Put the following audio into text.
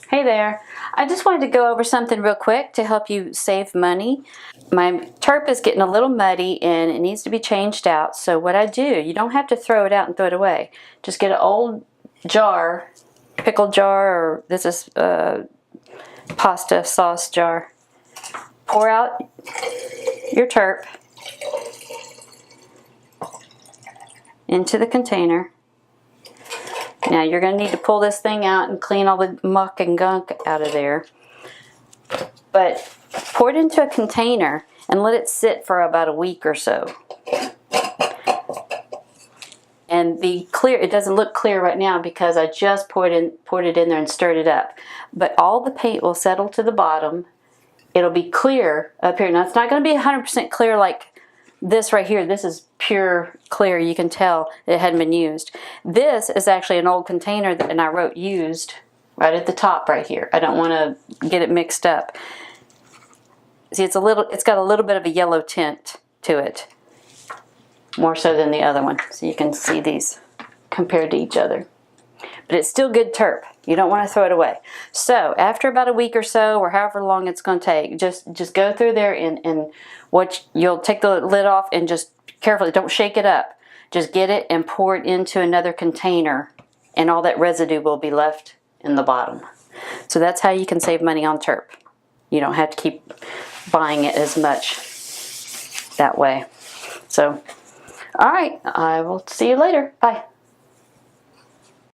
Hey there. I just wanted to go over something real quick to help you save money. My turp is getting a little muddy and it needs to be changed out. So what I do, you don't have to throw it out and throw it away. Just get an old jar, pickle jar, or this is a pasta sauce jar. Pour out your turp into the container. Now you're going to need to pull this thing out and clean all the muck and gunk out of there. But pour it into a container and let it sit for about a week or so. And be clear, it doesn't look clear right now because I just poured it in there and stirred it up. But all the paint will settle to the bottom. It'll be clear up here. Now it's not going to be 100% clear like this right here. This is pure clear. You can tell it hadn't been used. This is actually an old container and I wrote used right at the top right here. I don't want to get it mixed up. See, it's got a little bit of a yellow tint to it, more so than the other one. So you can see these compared to each other. But it's still good turp. You don't want to throw it away. So after about a week or so, or however long it's going to take, just go through there and you'll take the lid off and just carefully, don't shake it up. Just get it and pour it into another container and all that residue will be left in the bottom. So that's how you can save money on turp. You don't have to keep buying it as much that way. So, all right, I will see you later. Bye.